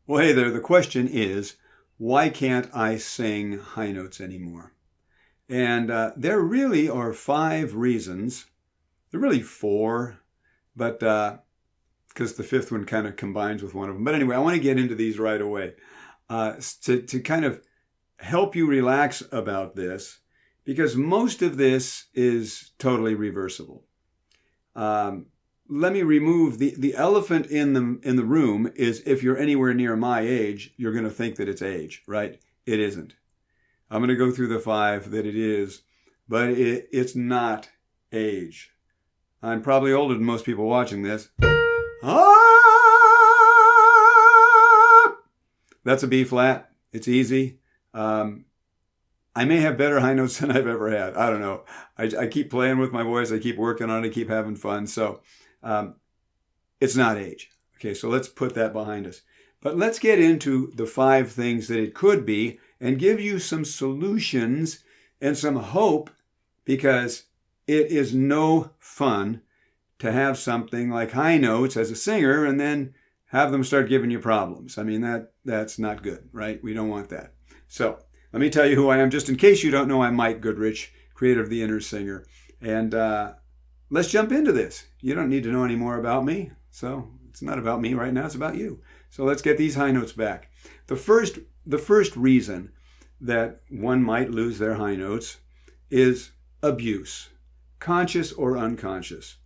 Well, hey there. The question is, why can't I sing high notes anymore? And there really are 5 reasons. There are really 4, but because the 5th one kind of combines with one of them. But anyway, I want to get into these right away to kind of help you relax about this, because most of this is totally reversible. Let me remove the elephant in the room is, if you're anywhere near my age, you're going to think that it's age, right? It isn't. I'm going to go through the 5 that it is, but it's not age. I'm probably older than most people watching this. That's a B flat. It's easy. I may have better high notes than I've ever had. I don't know. I keep playing with my voice. I keep working on it. I keep having fun. So it's not age. Okay, so let's put that behind us. But let's get into the 5 things that it could be and give you some solutions and some hope, because it is no fun to have something like high notes as a singer and then have them start giving you problems. I mean, that's not good, right? We don't want that. So let me tell you who I am. Just in case you don't know, I'm Mike Goodrich, creator of The Inner Singer. And let's jump into this. You don't need to know any more about me. So it's not about me right now. It's about you. So let's get these high notes back. The first reason that one might lose their high notes is abuse, conscious or unconscious.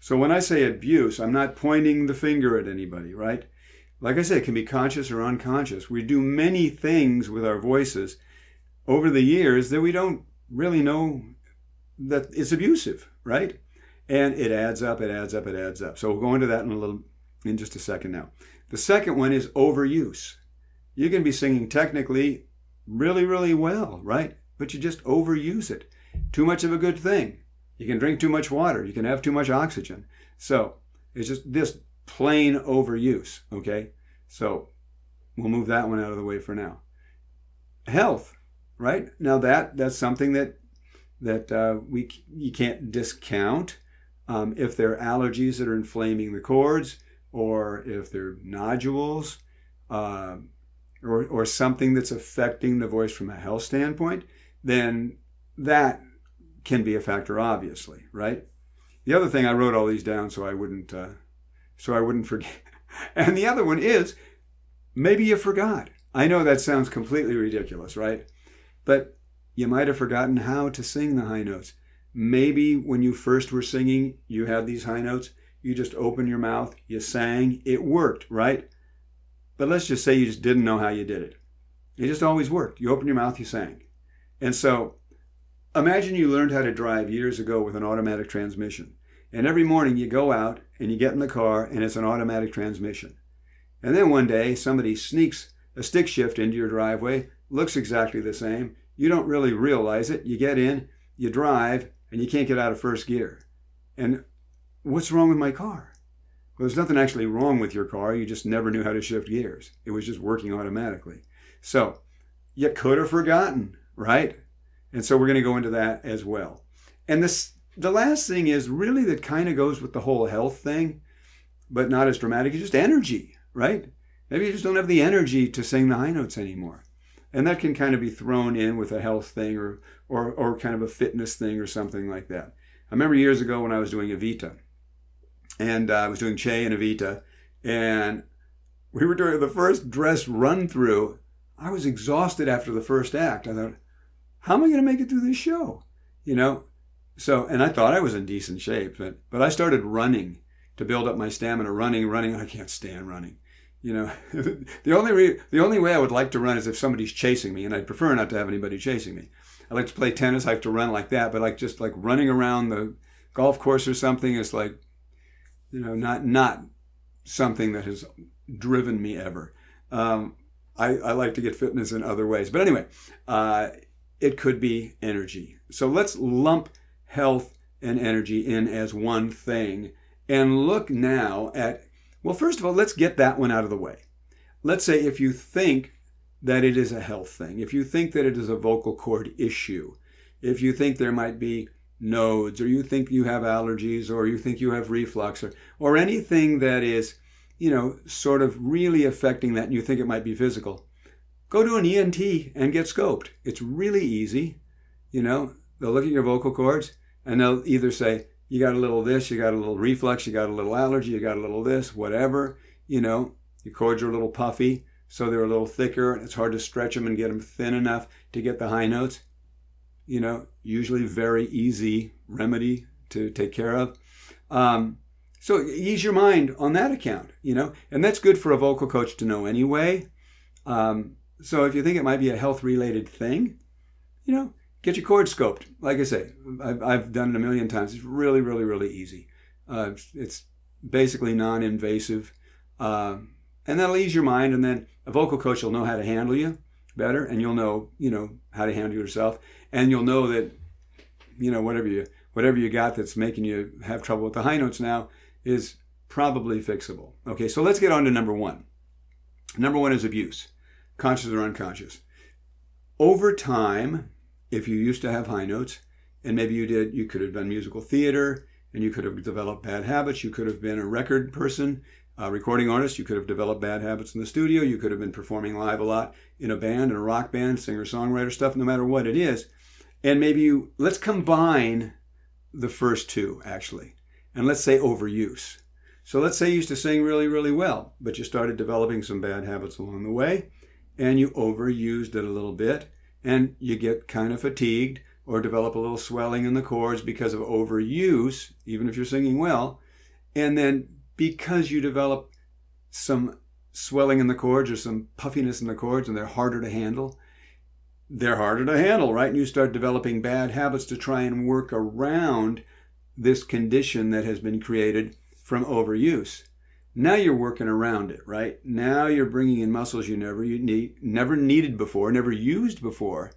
So when I say abuse, I'm not pointing the finger at anybody, right? Like I said, it can be conscious or unconscious. We do many things with our voices over the years that we don't really know that it's abusive, right? And it adds up, it adds up, it adds up. So we'll go into that in just a second now. The second one is overuse. You can be singing technically really, really well, right? But you just overuse it. Too much of a good thing. You can drink too much water. You can have too much oxygen. So it's just this plain overuse, okay? So we'll move that one out of the way for now. Health, right? Now that's something that you can't discount. If there are allergies that are inflaming the cords, or if there are nodules, or something that's affecting the voice from a health standpoint, then that can be a factor, obviously, right? The other thing, I wrote all these down so I wouldn't forget. And the other one is, maybe you forgot. I know that sounds completely ridiculous, right? But you might have forgotten how to sing the high notes. Maybe when you first were singing, you had these high notes. You just opened your mouth, you sang, it worked, right? But let's just say you just didn't know how you did it. It just always worked. You opened your mouth, you sang. And so imagine you learned how to drive years ago with an automatic transmission. And every morning you go out and you get in the car and it's an automatic transmission. And then one day somebody sneaks a stick shift into your driveway, looks exactly the same. You don't really realize it. You get in, you drive, and you can't get out of first gear. And what's wrong with my car? Well, there's nothing actually wrong with your car. You just never knew how to shift gears. It was just working automatically. So you could have forgotten, right? And so we're going to go into that as well. And the last thing is really that kind of goes with the whole health thing, but not as dramatic. It's just energy, right? Maybe you just don't have the energy to sing the high notes anymore. And that can kind of be thrown in with a health thing or kind of a fitness thing or something like that. I remember years ago when I was doing Evita, and I was doing Che and Evita, and we were doing the first dress run through. I was exhausted after the first act. I thought, how am I going to make it through this show? So, and I thought I was in decent shape, but I started running to build up my stamina, running. I can't stand running. The only way I would like to run is if somebody's chasing me, and I'd prefer not to have anybody chasing me. I like to play tennis, I like to run like that, but just running around the golf course or something is not something that has driven me ever. I like to get fitness in other ways. But anyway, it could be energy. So let's lump health and energy in as one thing and look now at, well, first of all, let's get that one out of the way. Let's say if you think that it is a health thing, if you think that it is a vocal cord issue, if you think there might be nodes, or you think you have allergies, or you think you have reflux, or anything that is sort of really affecting that and you think it might be physical, go to an ENT and get scoped. It's really easy. They'll look at your vocal cords and they'll either say, you got a little this, you got a little reflux, you got a little allergy, you got a little this, whatever. Your cords are a little puffy, so they're a little thicker, and it's hard to stretch them and get them thin enough to get the high notes. Usually very easy remedy to take care of. So ease your mind on that account, and that's good for a vocal coach to know anyway. So if you think it might be a health-related thing, get your cords scoped. Like I say, I've done it a million times. It's really, really, really easy. It's basically non-invasive. And that'll ease your mind. And then a vocal coach will know how to handle you better. And you'll know, how to handle yourself. And you'll know that, whatever you got that's making you have trouble with the high notes now is probably fixable. Okay, so let's get on to number one. Number one is abuse, conscious or unconscious. Over time, if you used to have high notes, and maybe you could have done musical theater, and you could have developed bad habits. You could have been a record person, a recording artist. You could have developed bad habits in the studio. You could have been performing live a lot in a band, in a rock band, singer-songwriter stuff, no matter what it is. And maybe let's combine the first two, actually. And let's say overuse. So let's say you used to sing really, really well, but you started developing some bad habits along the way, and you overused it a little bit, and you get kind of fatigued or develop a little swelling in the cords because of overuse, even if you're singing well. And then because you develop some swelling in the cords or some puffiness in the cords and they're harder to handle, right? And you start developing bad habits to try and work around this condition that has been created from overuse. Now you're working around it, right? Now you're bringing in muscles you never needed before, never used before.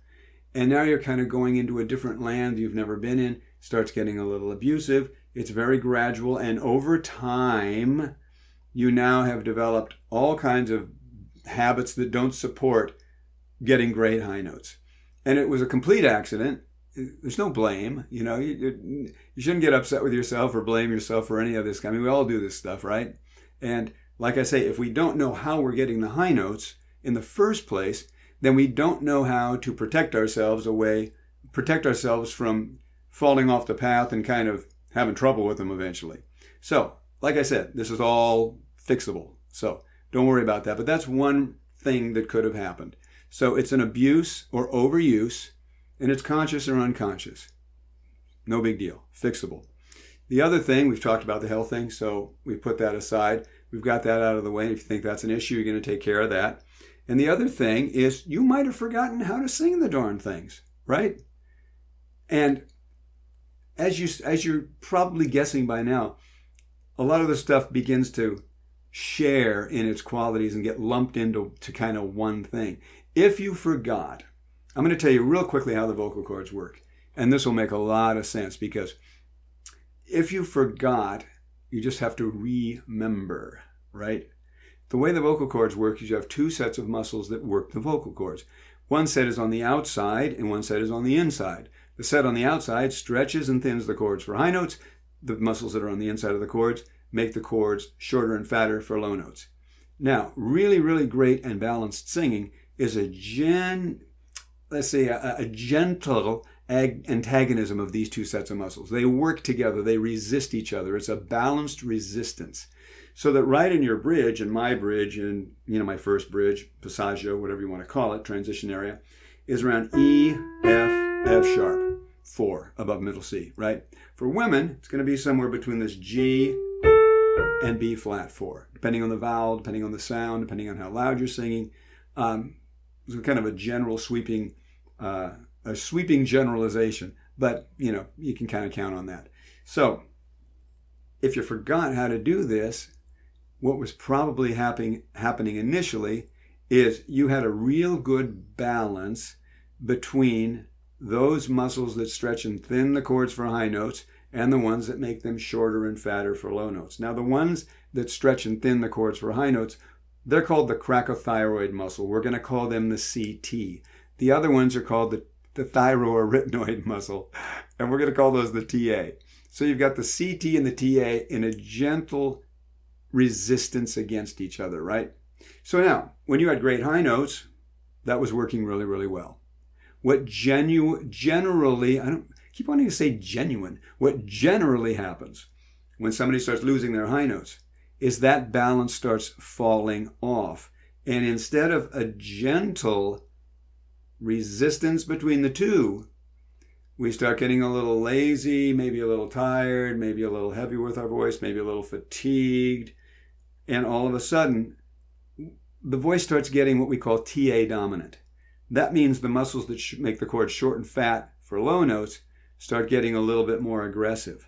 And now you're kind of going into a different land you've never been in. Starts getting a little abusive. It's very gradual. And over time, you now have developed all kinds of habits that don't support getting great high notes. And it was a complete accident. There's no blame. You shouldn't get upset with yourself or blame yourself for any of this. I mean, we all do this stuff, right? And like I say, if we don't know how we're getting the high notes in the first place, then we don't know how to protect ourselves from falling off the path and kind of having trouble with them eventually. So, like I said, this is all fixable. So don't worry about that. But that's one thing that could have happened. So it's an abuse or overuse, and it's conscious or unconscious. No big deal. Fixable. The other thing, we've talked about the health thing, so we put that aside. We've got that out of the way. If you think that's an issue, you're going to take care of that. And the other thing is you might have forgotten how to sing the darn things, right? And as you're probably guessing by now, a lot of the stuff begins to share in its qualities and get lumped into kind of one thing. If you forgot, I'm going to tell you real quickly how the vocal cords work. And this will make a lot of sense because if you forgot, you just have to remember, right? The way the vocal cords work is you have two sets of muscles that work the vocal cords. One set is on the outside and one set is on the inside. The set on the outside stretches and thins the cords for high notes. The muscles that are on the inside of the cords make the cords shorter and fatter for low notes. Now, really, really great and balanced singing is a gentle antagonism of these two sets of muscles. They work together. They resist each other. It's a balanced resistance. So that right in your bridge, and my bridge, and my first bridge, passaggio, whatever you want to call it, transition area, is around E, F, F sharp, 4, above middle C, right? For women, it's going to be somewhere between this G and B flat 4, depending on the vowel, depending on the sound, depending on how loud you're singing. It's kind of a general sweeping generalization, but you can kind of count on that. So if you forgot how to do this, what was probably happening initially is you had a real good balance between those muscles that stretch and thin the cords for high notes and the ones that make them shorter and fatter for low notes. Now, the ones that stretch and thin the cords for high notes, they're called the cracothyroid muscle. We're going to call them the CT. The other ones are called the thyroarytenoid muscle, and we're going to call those the TA. So you've got the CT and the TA in a gentle resistance against each other, right? So now, when you had great high notes, that was working really, really well. What generally, I don't keep wanting to say genuine, what generally happens when somebody starts losing their high notes is that balance starts falling off. And instead of a gentle resistance between the two, we start getting a little lazy, maybe a little tired, maybe a little heavy with our voice, maybe a little fatigued. And all of a sudden, the voice starts getting what we call TA dominant. That means the muscles that make the chord short and fat for low notes start getting a little bit more aggressive.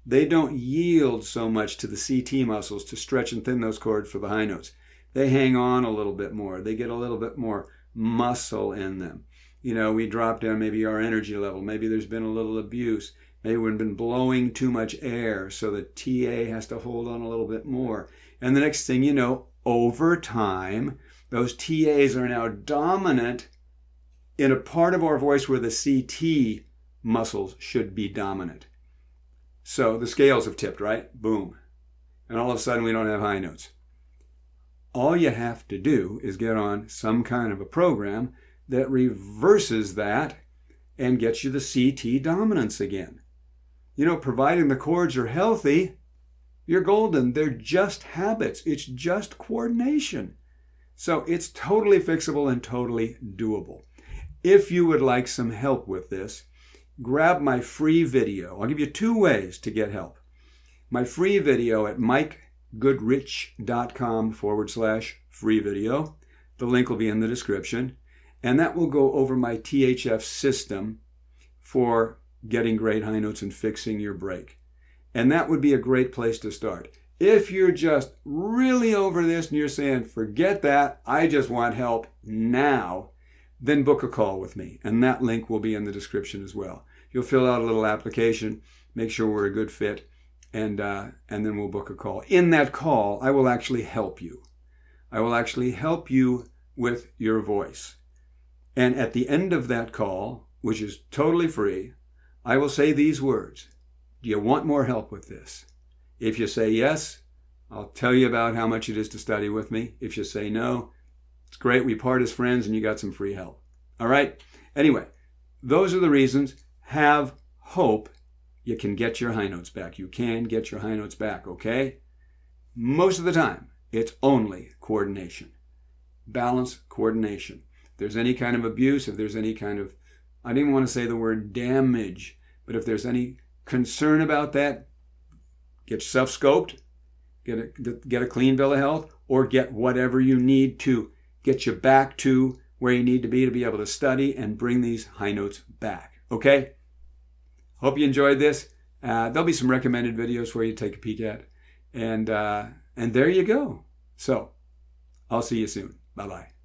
They don't yield so much to the CT muscles to stretch and thin those chords for the high notes. They hang on a little bit more. They get a little bit more muscle in them. You know, we drop down maybe our energy level. Maybe there's been a little abuse. Maybe we've been blowing too much air, so the TA has to hold on a little bit more. And the next thing you know, over time, those TAs are now dominant in a part of our voice where the CT muscles should be dominant. So the scales have tipped, right? Boom. And all of a sudden we don't have high notes. All you have to do is get on some kind of a program that reverses that and gets you the CT dominance again. You know, providing the chords are healthy, you're golden. They're just habits. It's just coordination. So it's totally fixable and totally doable. If you would like some help with this, grab my free video. I'll give you 2 ways to get help. My free video at mikegoodrich.com/free video. The link will be in the description. And that will go over my THF system for getting great high notes and fixing your break. And that would be a great place to start. If you're just really over this and you're saying, forget that, I just want help now, then book a call with me. And that link will be in the description as well. You'll fill out a little application, make sure we're a good fit, and then we'll book a call. In that call, I will actually help you. I will actually help you with your voice. And at the end of that call, which is totally free, I will say these words. Do you want more help with this? If you say yes, I'll tell you about how much it is to study with me. If you say no, it's great. We part as friends and you got some free help. All right? Anyway, those are the reasons. Have hope. You can get your high notes back. You can get your high notes back, okay? Most of the time, it's only coordination. Balance, coordination. If there's any kind of abuse, if there's any kind of, I didn't even want to say the word damage, but if there's any concern about that, get yourself scoped, get a clean bill of health, or get whatever you need to get you back to where you need to be able to study and bring these high notes back. Okay? Hope you enjoyed this. There'll be some recommended videos for you to take a peek at. And there you go. So, I'll see you soon. Bye-bye.